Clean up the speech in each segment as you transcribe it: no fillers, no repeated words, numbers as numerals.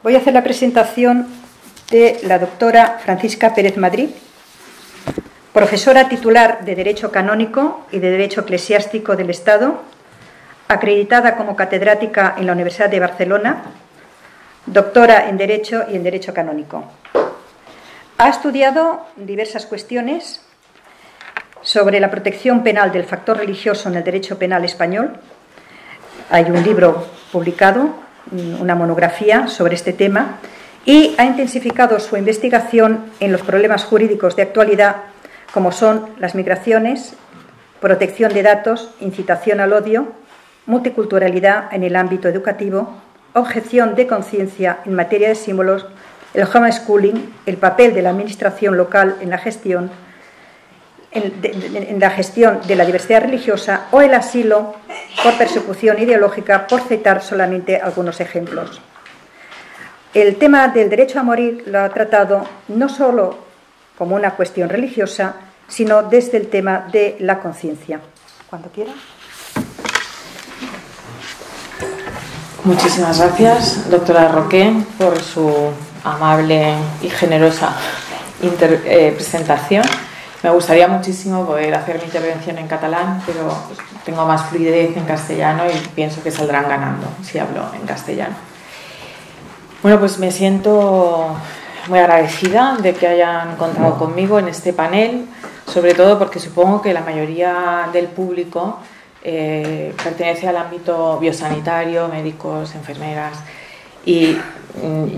Voy a hacer la presentación de la doctora Francisca Pérez Madrid, profesora titular de Derecho Canónico y de Derecho Eclesiástico del Estado, acreditada como catedrática en la Universidad de Barcelona, doctora en Derecho y en Derecho Canónico. Ha estudiado diversas cuestiones sobre la protección penal del factor religioso en el derecho penal español. Hay un libro publicado, una monografía sobre este tema, y ha intensificado su investigación en los problemas jurídicos de actualidad, como son las migraciones, protección de datos, incitación al odio, multiculturalidad en el ámbito educativo, objeción de conciencia en materia de símbolos, el homeschooling, el papel de la administración local en la gestión de la diversidad religiosa o el asilo por persecución ideológica, por citar solamente algunos ejemplos. El tema del derecho a morir lo ha tratado no solo como una cuestión religiosa, sino desde el tema de la conciencia. Cuando quiera. Muchísimas gracias, doctora Roqué, por su amable y generosa presentación. Me gustaría muchísimo poder hacer mi intervención en catalán, pero tengo más fluidez en castellano y pienso que saldrán ganando si hablo en castellano. Bueno, pues me siento muy agradecida de que hayan contado conmigo en este panel, sobre todo porque supongo que la mayoría del público pertenece al ámbito biosanitario, médicos, enfermeras, y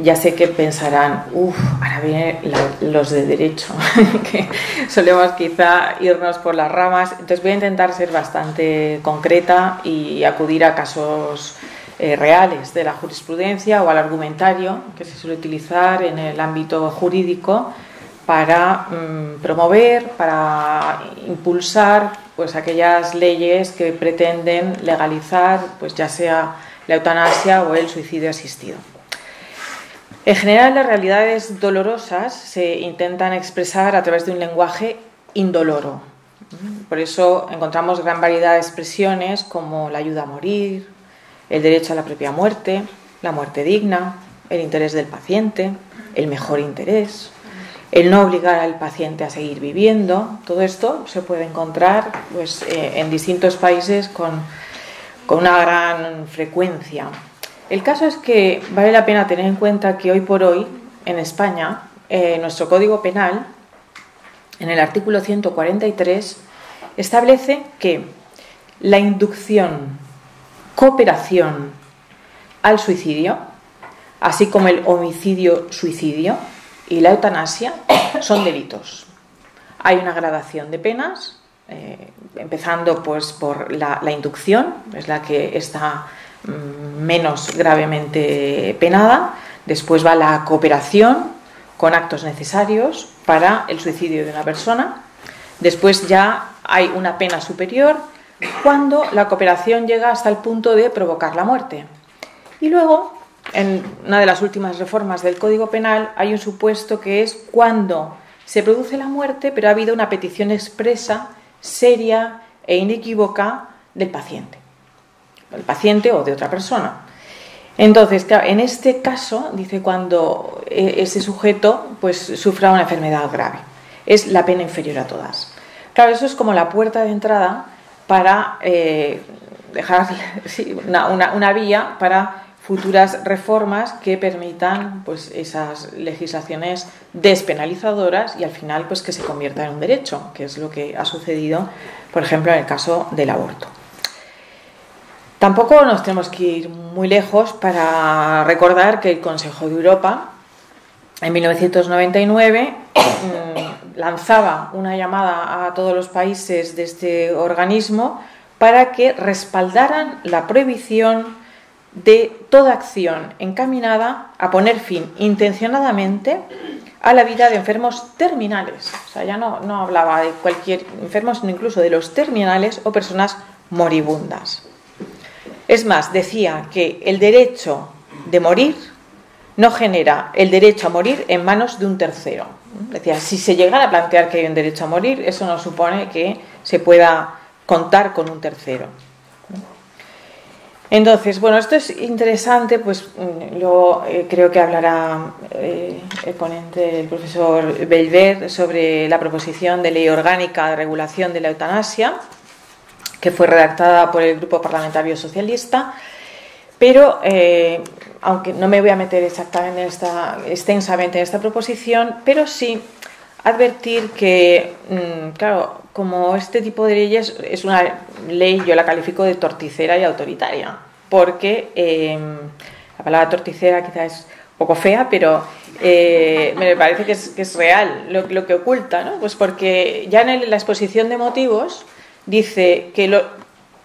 ya sé que pensarán, ahora vienen los de derecho, que solemos quizá irnos por las ramas. Entonces voy a intentar ser bastante concreta y acudir a casos reales de la jurisprudencia o al argumentario que se suele utilizar en el ámbito jurídico para promover, para impulsar pues aquellas leyes que pretenden legalizar pues ya sea la eutanasia o el suicidio asistido. En general, las realidades dolorosas se intentan expresar a través de un lenguaje indoloro. Por eso encontramos gran variedad de expresiones como la ayuda a morir, el derecho a la propia muerte, la muerte digna, el interés del paciente, el mejor interés, el no obligar al paciente a seguir viviendo. Todo esto se puede encontrar pues, en distintos países con una gran frecuencia. El caso es que vale la pena tener en cuenta que hoy por hoy, en España, nuestro Código Penal, en el artículo 143, establece que la inducción, cooperación al suicidio, así como el homicidio-suicidio y la eutanasia, son delitos. Hay una gradación de penas, empezando pues por la inducción, es la que está menos gravemente penada. Después va la cooperación con actos necesarios para el suicidio de una persona. Después ya hay una pena superior cuando la cooperación llega hasta el punto de provocar la muerte. Y luego, en una de las últimas reformas del Código Penal, hay un supuesto que es cuando se produce la muerte, pero ha habido una petición expresa, seria e inequívoca del paciente o de otra persona. Entonces, claro, en este caso, dice cuando ese sujeto pues sufra una enfermedad grave. Es la pena inferior a todas. Claro, eso es como la puerta de entrada para dejar una vía para futuras reformas que permitan pues esas legislaciones despenalizadoras y al final pues que se convierta en un derecho, que es lo que ha sucedido, por ejemplo, en el caso del aborto. Tampoco nos tenemos que ir muy lejos para recordar que el Consejo de Europa en 1999 lanzaba una llamada a todos los países de este organismo para que respaldaran la prohibición de toda acción encaminada a poner fin intencionadamente a la vida de enfermos terminales. O sea, ya no hablaba de cualquier enfermo, sino incluso de los terminales o personas moribundas. Es más, decía que el derecho de morir no genera el derecho a morir en manos de un tercero. Decía, si se llegara a plantear que hay un derecho a morir, eso no supone que se pueda contar con un tercero. Entonces, bueno, esto es interesante, pues luego creo que hablará el ponente, el profesor Bellver, sobre la proposición de ley orgánica de regulación de la eutanasia, que fue redactada por el Grupo Parlamentario Socialista, pero aunque no me voy a meter exactamente extensamente en esta proposición, pero sí advertir que, claro, como este tipo de leyes es una ley, yo la califico de torticera y autoritaria, porque la palabra torticera quizás es un poco fea, pero me parece que es real lo que oculta, ¿no? Pues porque ya en la exposición de motivos dice que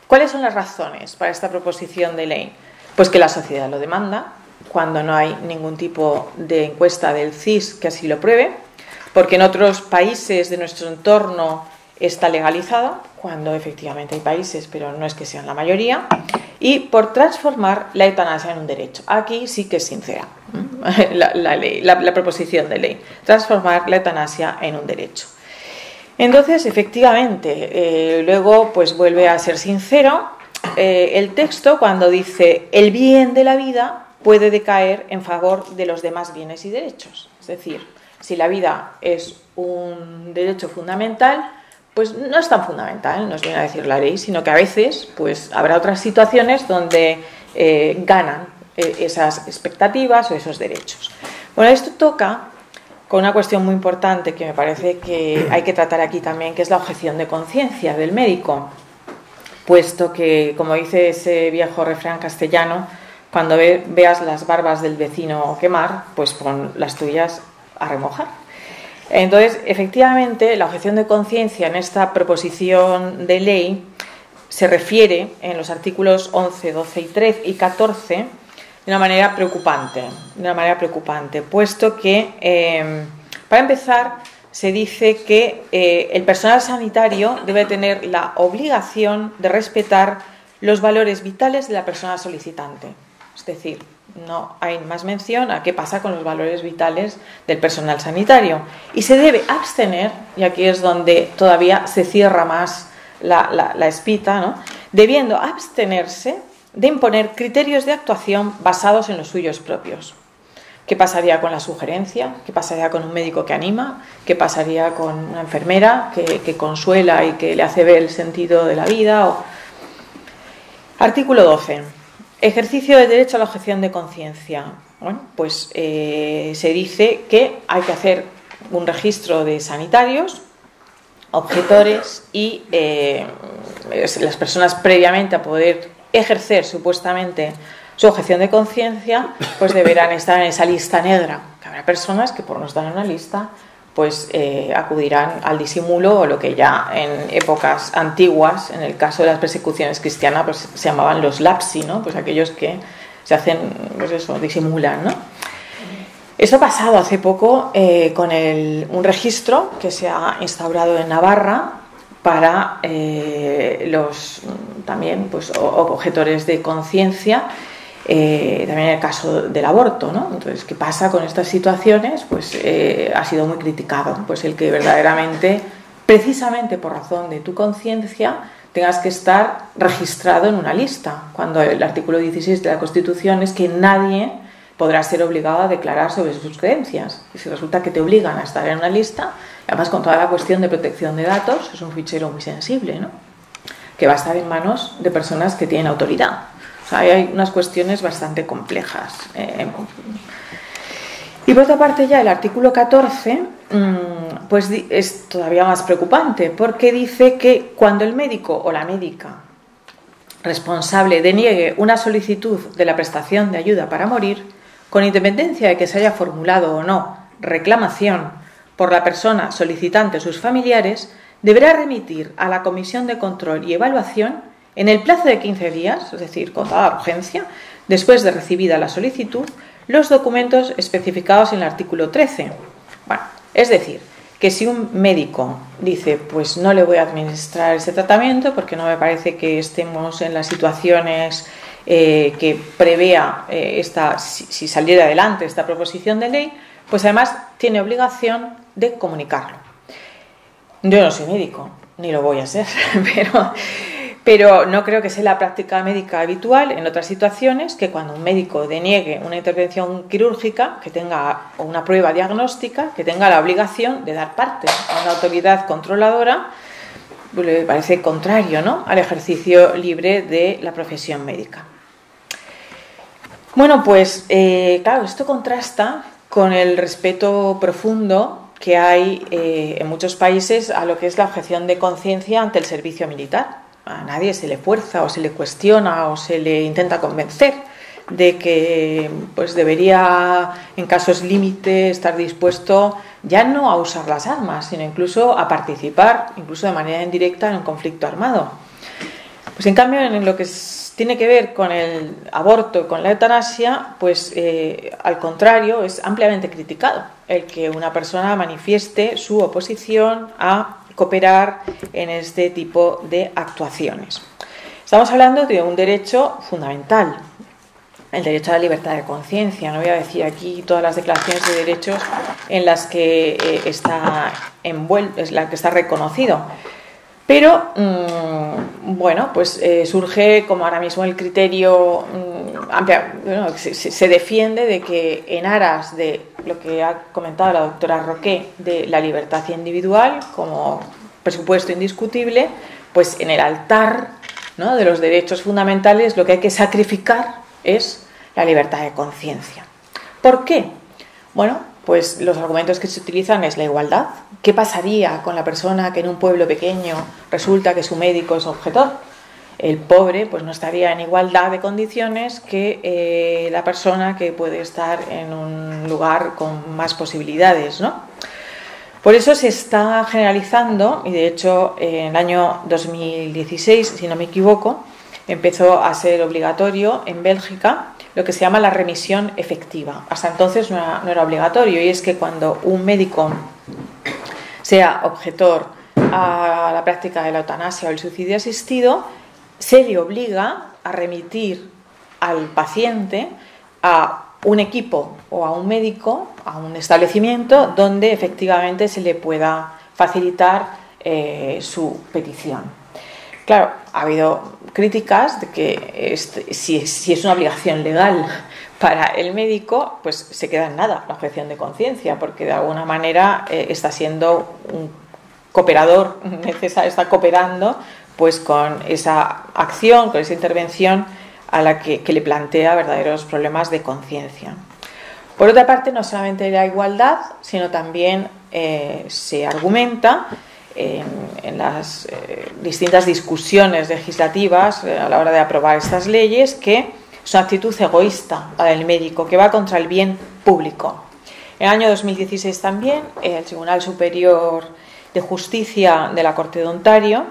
¿cuáles son las razones para esta proposición de ley? Pues que la sociedad lo demanda, cuando no hay ningún tipo de encuesta del CIS que así lo pruebe, porque en otros países de nuestro entorno está legalizado, cuando efectivamente hay países, pero no es que sean la mayoría, y por transformar la eutanasia en un derecho. Aquí sí que es sincera la proposición de ley, transformar la eutanasia en un derecho. Entonces, efectivamente, luego pues vuelve a ser sincero el texto cuando dice: el bien de la vida puede decaer en favor de los demás bienes y derechos. Es decir, si la vida es un derecho fundamental, pues no es tan fundamental, nos viene a decir la ley, sino que a veces pues habrá otras situaciones donde ganan esas expectativas o esos derechos. Bueno, esto toca con una cuestión muy importante que me parece que hay que tratar aquí también, que es la objeción de conciencia del médico, puesto que, como dice ese viejo refrán castellano, cuando veas las barbas del vecino quemar, pues pon las tuyas a remojar. Entonces, efectivamente, la objeción de conciencia en esta proposición de ley se refiere en los artículos 11, 12 y 13 y 14 de una manera preocupante, puesto que, para empezar, se dice que el personal sanitario debe tener la obligación de respetar los valores vitales de la persona solicitante. Es decir, no hay más mención a qué pasa con los valores vitales del personal sanitario. Y se debe abstener, y aquí es donde todavía se cierra más la espita, ¿no?, debiendo abstenerse de imponer criterios de actuación basados en los suyos propios. ¿Qué pasaría con la sugerencia? ¿Qué pasaría con un médico que anima? ¿Qué pasaría con una enfermera que consuela y que le hace ver el sentido de la vida? Artículo 12. Ejercicio del derecho a la objeción de conciencia. Bueno, pues se dice que hay que hacer un registro de sanitarios, objetores y las personas previamente a poder ejercer supuestamente su objeción de conciencia, pues deberán estar en esa lista negra. Que habrá personas que por no estar en una lista pues acudirán al disimulo, o lo que ya en épocas antiguas, en el caso de las persecuciones cristianas, pues se llamaban los lapsi, ¿no? Pues aquellos que se hacen, pues eso, disimulan, ¿no? Esto ha pasado hace poco con un registro que se ha instaurado en Navarra para los también pues objetores de conciencia. También en el caso del aborto, ¿no? Entonces, ¿qué pasa con estas situaciones? Pues ha sido muy criticado, pues el que verdaderamente, precisamente por razón de tu conciencia, tengas que estar registrado en una lista, cuando el artículo 16 de la Constitución es que nadie podrá ser obligado a declarar sobre sus creencias. Y si resulta que te obligan a estar en una lista, además con toda la cuestión de protección de datos, es un fichero muy sensible, ¿no?, que va a estar en manos de personas que tienen autoridad. O sea, hay unas cuestiones bastante complejas. Y por otra parte, ya el artículo 14 pues es todavía más preocupante, porque dice que cuando el médico o la médica responsable deniegue una solicitud de la prestación de ayuda para morir, con independencia de que se haya formulado o no reclamación por la persona solicitante o sus familiares, deberá remitir a la Comisión de Control y Evaluación en el plazo de 15 días, es decir, con toda urgencia, después de recibida la solicitud, los documentos especificados en el artículo 13. Bueno, es decir, que si un médico dice, pues no le voy a administrar ese tratamiento porque no me parece que estemos en las situaciones que prevea si saliera adelante esta proposición de ley, pues además tiene obligación de comunicarlo. Yo no soy médico, ni lo voy a ser, pero no creo que sea la práctica médica habitual en otras situaciones que cuando un médico deniegue una intervención quirúrgica, que tenga o una prueba diagnóstica, que tenga la obligación de dar parte a una autoridad controladora, le parece contrario, ¿no?, al ejercicio libre de la profesión médica. Bueno, pues claro, esto contrasta con el respeto profundo que hay en muchos países a lo que es la objeción de conciencia ante el servicio militar. A nadie se le fuerza o se le cuestiona o se le intenta convencer de que pues debería, en casos límite, estar dispuesto ya no a usar las armas, sino incluso a participar, incluso de manera indirecta, en un conflicto armado. Pues en cambio, en lo que tiene que ver con el aborto y con la eutanasia, pues al contrario, es ampliamente criticado el que una persona manifieste su oposición a cooperar en este tipo de actuaciones. Estamos hablando de un derecho fundamental, el derecho a la libertad de conciencia. No voy a decir aquí todas las declaraciones de derechos en las que está envuelto, es la que está reconocido. Pero, bueno, pues surge como ahora mismo el criterio se defiende de que en aras de lo que ha comentado la doctora Roqué, de la libertad individual como presupuesto indiscutible, pues en el altar, ¿no?, de los derechos fundamentales lo que hay que sacrificar es la libertad de conciencia. ¿Por qué? Bueno, pues los argumentos que se utilizan es la igualdad. ¿Qué pasaría con la persona que en un pueblo pequeño resulta que su médico es objetor? El pobre pues no estaría en igualdad de condiciones que la persona que puede estar en un lugar con más posibilidades, ¿no? Por eso se está generalizando, y de hecho en el año 2016, si no me equivoco, empezó a ser obligatorio en Bélgica lo que se llama la remisión efectiva. Hasta entonces no era obligatorio, y es que cuando un médico sea objetor a la práctica de la eutanasia o el suicidio asistido, se le obliga a remitir al paciente a un equipo o a un médico, a un establecimiento donde efectivamente se le pueda facilitar su petición. Claro, ha habido críticas de que si es una obligación legal para el médico, pues se queda en nada la objeción de conciencia, porque de alguna manera está siendo un cooperador necesario, está cooperando pues con esa acción, con esa intervención a la que le plantea verdaderos problemas de conciencia. Por otra parte, no solamente la igualdad, sino también se argumenta en las distintas discusiones legislativas a la hora de aprobar estas leyes que es una actitud egoísta la del médico, que va contra el bien público. En el año 2016 también el Tribunal Superior de Justicia de la Corte de Ontario,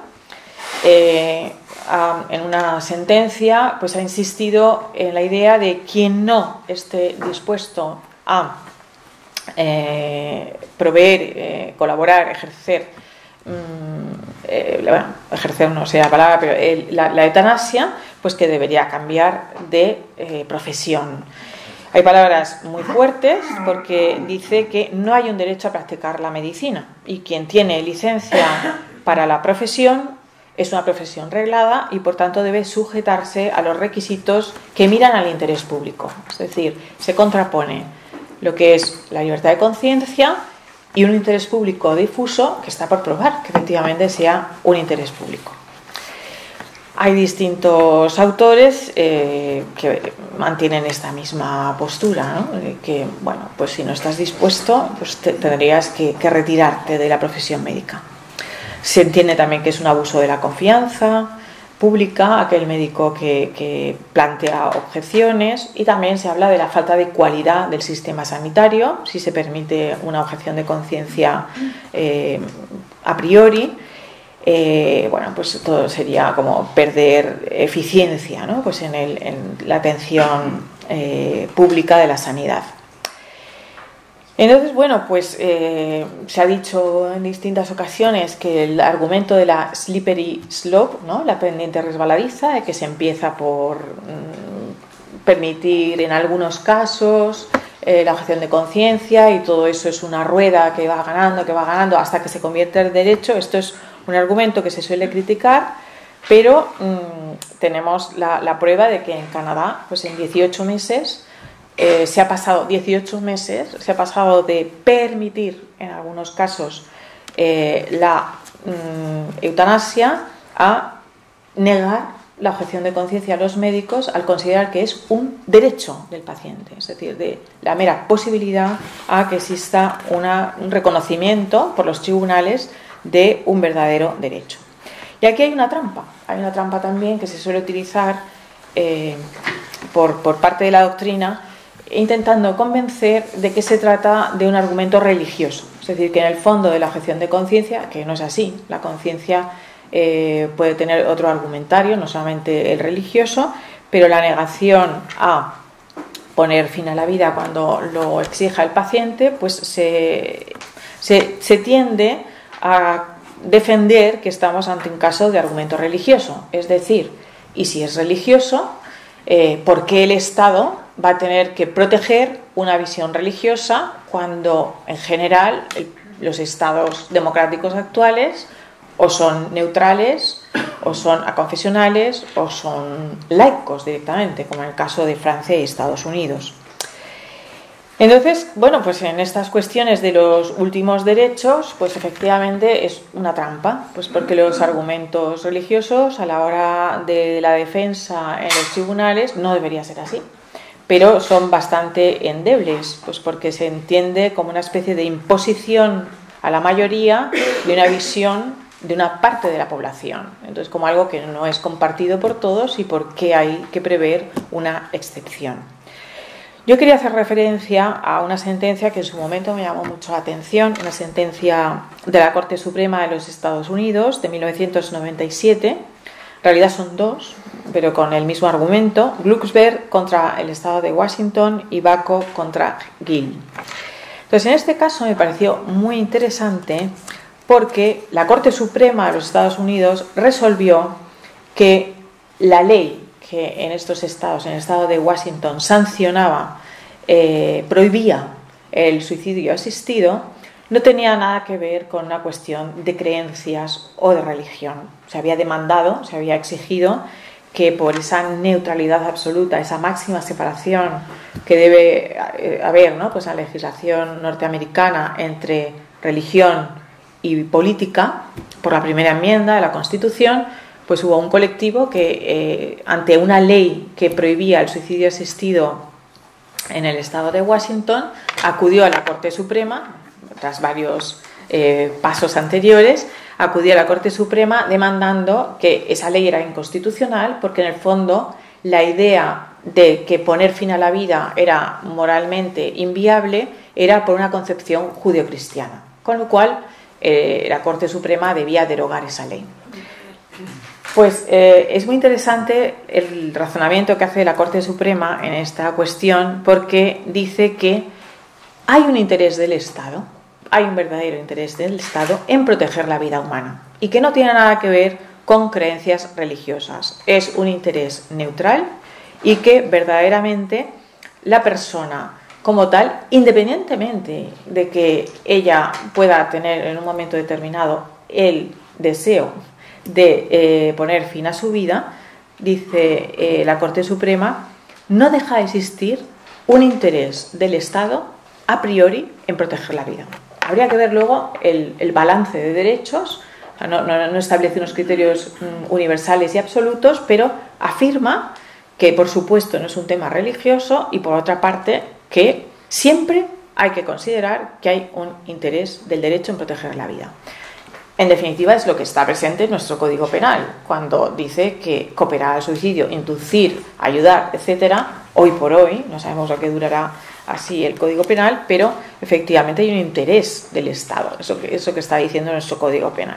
en una sentencia, pues ha insistido en la idea de quien no esté dispuesto a proveer, colaborar, ejercer, ejercer no sé la palabra, pero la eutanasia, pues que debería cambiar de profesión. Hay palabras muy fuertes porque dice que no hay un derecho a practicar la medicina, y quien tiene licencia para la profesión es una profesión reglada y por tanto debe sujetarse a los requisitos que miran al interés público. Es decir, se contrapone lo que es la libertad de conciencia y un interés público difuso que está por probar que efectivamente sea un interés público. Hay distintos autores que mantienen esta misma postura, ¿no? Que, bueno, pues si no estás dispuesto, pues tendrías que retirarte de la profesión médica. Se entiende también que es un abuso de la confianza pública aquel médico que plantea objeciones, y también se habla de la falta de cualidad del sistema sanitario si se permite una objeción de conciencia a priori. Bueno, pues todo sería como perder eficiencia, ¿no? Pues en la atención pública de la sanidad. Entonces, bueno, pues se ha dicho en distintas ocasiones que el argumento de la slippery slope, ¿no?, la pendiente resbaladiza, de que se empieza por permitir en algunos casos la objeción de conciencia, y todo eso es una rueda que va ganando hasta que se convierte en derecho. Esto es un argumento que se suele criticar Pero tenemos la prueba de que en Canadá, pues en 18 meses, se ha pasado de permitir en algunos casos la eutanasia a negar la objeción de conciencia a los médicos al considerar que es un derecho del paciente, es decir, de la mera posibilidad a que exista un reconocimiento por los tribunales de un verdadero derecho. Y aquí hay una trampa también que se suele utilizar por parte de la doctrina, intentando convencer de que se trata de un argumento religioso, es decir, que en el fondo de la objeción de conciencia, que no es así, la conciencia puede tener otro argumentario, no solamente el religioso, pero la negación a poner fin a la vida cuando lo exija el paciente, pues se tiende a defender que estamos ante un caso de argumento religioso, es decir, y si es religioso, ¿por qué el Estado va a tener que proteger una visión religiosa cuando en general los estados democráticos actuales o son neutrales, o son aconfesionales, o son laicos directamente, como en el caso de Francia y Estados Unidos? Entonces, bueno, pues en estas cuestiones de los últimos derechos, pues efectivamente es una trampa, pues porque los argumentos religiosos a la hora de la defensa en los tribunales no debería ser así, pero son bastante endebles, pues porque se entiende como una especie de imposición a la mayoría de una visión de una parte de la población, entonces como algo que no es compartido por todos y por qué hay que prever una excepción. Yo quería hacer referencia a una sentencia que en su momento me llamó mucho la atención, una sentencia de la Corte Suprema de los Estados Unidos de 1997, en realidad son dos, pero con el mismo argumento: Glucksberg contra el Estado de Washington y Baco contra Gill. Entonces, en este caso me pareció muy interesante porque la Corte Suprema de los Estados Unidos resolvió que la ley que en estos estados, en el estado de Washington, sancionaba, prohibía el suicidio asistido, no tenía nada que ver con una cuestión de creencias o de religión. Se había demandado, se había exigido que por esa neutralidad absoluta, esa máxima separación que debe haber, ¿no?, pues en la legislación norteamericana entre religión y política, por la primera enmienda de la Constitución, pues hubo un colectivo que ante una ley que prohibía el suicidio asistido en el estado de Washington, acudió a la Corte Suprema, tras varios pasos anteriores, acudió a la Corte Suprema demandando que esa ley era inconstitucional porque en el fondo la idea de que poner fin a la vida era moralmente inviable era por una concepción judeocristiana, con lo cual la Corte Suprema debía derogar esa ley. Pues es muy interesante el razonamiento que hace la Corte Suprema en esta cuestión, porque dice que hay un interés del Estado, hay un verdadero interés del Estado en proteger la vida humana y que no tiene nada que ver con creencias religiosas. Es un interés neutral y que verdaderamente la persona como tal, independientemente de que ella pueda tener en un momento determinado el deseo de poner fin a su vida, dice la Corte Suprema, no deja de existir un interés del Estado a priori en proteger la vida. Habría que ver luego el balance de derechos, no establece unos criterios universales y absolutos, pero afirma que por supuesto no es un tema religioso y por otra parte que siempre hay que considerar que hay un interés del derecho en proteger la vida. En definitiva, es lo que está presente en nuestro Código Penal, cuando dice que cooperar al suicidio, inducir, ayudar, etcétera. Hoy por hoy, no sabemos lo que durará así el Código Penal, pero efectivamente hay un interés del Estado, eso que está diciendo nuestro Código Penal.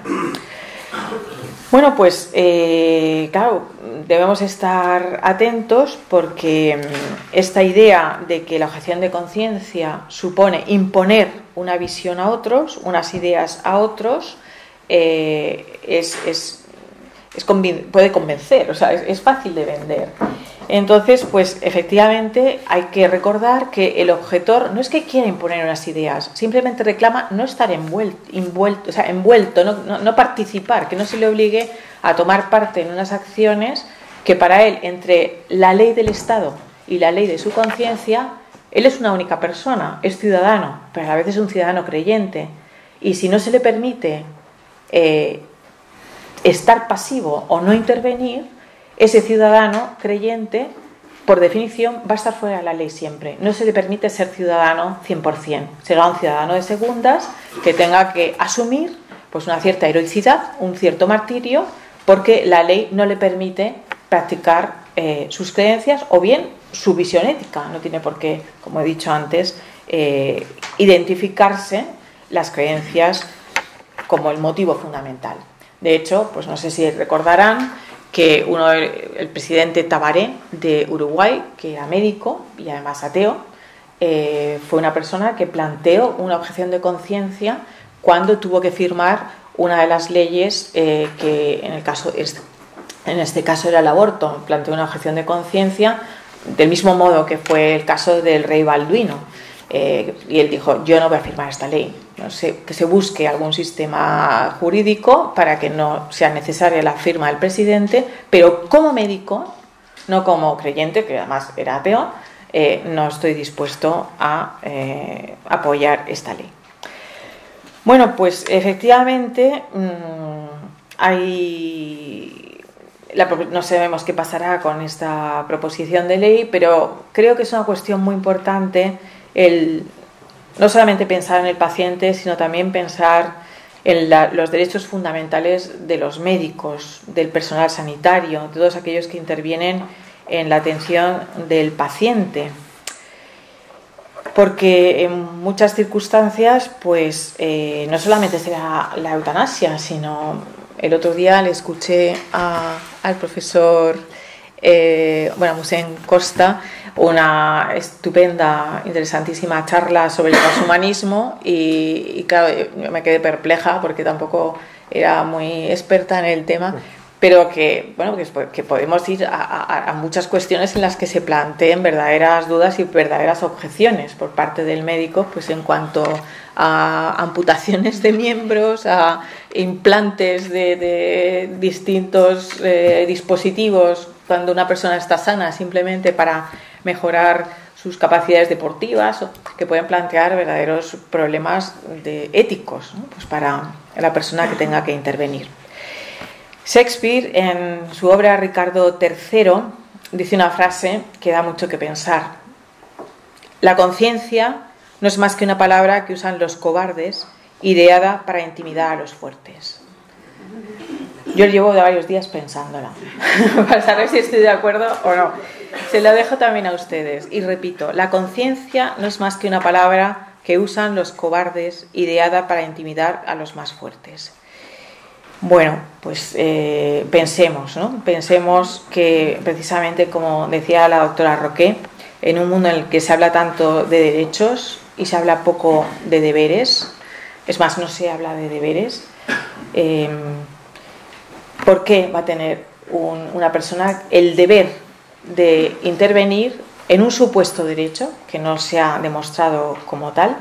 Bueno, pues claro, debemos estar atentos porque esta idea de que la objeción de conciencia supone imponer una visión a otros, unas ideas a otros, puede convencer, o sea, es fácil de vender. Entonces, pues efectivamente hay que recordar que el objetor no es que quiera imponer unas ideas, simplemente reclama no estar envuelto, no participar, que no se le obligue a tomar parte en unas acciones que para él, entre la ley del Estado y la ley de su conciencia, él es una única persona, es ciudadano, pero a la vez es un ciudadano creyente. Y si no se le permite estar pasivo o no intervenir, ese ciudadano creyente, por definición, va a estar fuera de la ley siempre. No se le permite ser ciudadano 100%. Será un ciudadano de segundas que tenga que asumir pues, una cierta heroicidad, un cierto martirio, porque la ley no le permite practicar sus creencias o bien su visión ética. No tiene por qué, como he dicho antes, identificarse las creencias como el motivo fundamental. De hecho, pues no sé si recordarán que el presidente Tabaré de Uruguay, que era médico y además ateo, fue una persona que planteó una objeción de conciencia cuando tuvo que firmar una de las leyes que en este caso era el aborto. Planteó una objeción de conciencia del mismo modo que fue el caso del rey Balduino. Y él dijo, yo no voy a firmar esta ley, no sé, que se busque algún sistema jurídico para que no sea necesaria la firma del presidente, pero como médico, no como creyente, que además era ateo, no estoy dispuesto a apoyar esta ley. Bueno, pues efectivamente no sabemos qué pasará con esta proposición de ley, pero creo que es una cuestión muy importante no solamente pensar en el paciente, sino también pensar en los derechos fundamentales de los médicos, del personal sanitario, de todos aquellos que intervienen en la atención del paciente. Porque en muchas circunstancias, pues no solamente será la eutanasia, sino el otro día le escuché al profesor Musén Costa una estupenda, interesantísima charla sobre el transhumanismo y claro, yo me quedé perpleja porque tampoco era muy experta en el tema, pero que podemos ir a muchas cuestiones en las que se planteen verdaderas dudas y verdaderas objeciones por parte del médico, pues en cuanto a amputaciones de miembros, a implantes de distintos dispositivos cuando una persona está sana simplemente para mejorar sus capacidades deportivas, que pueden plantear verdaderos problemas éticos, ¿no? Pues para la persona que tenga que intervenir. Shakespeare, en su obra Ricardo III, dice una frase que da mucho que pensar. La conciencia no es más que una palabra que usan los cobardes, ideada para intimidar a los fuertes. Yo llevo varios días pensándola, para saber si estoy de acuerdo o no. Se lo dejo también a ustedes. Y repito, la conciencia no es más que una palabra que usan los cobardes, ideada para intimidar a los más fuertes. Bueno, pues pensemos, ¿no? Pensemos que precisamente, como decía la doctora Roqué, en un mundo en el que se habla tanto de derechos y se habla poco de deberes, es más, no se habla de deberes, ¿por qué va a tener una persona el deber de intervenir en un supuesto derecho que no se ha demostrado como tal,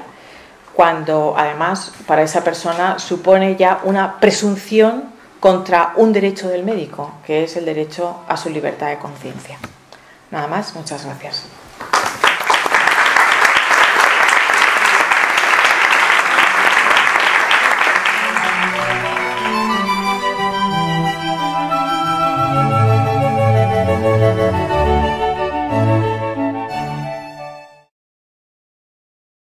cuando además para esa persona supone ya una presunción contra un derecho del médico, que es el derecho a su libertad de conciencia? Nada más, muchas gracias.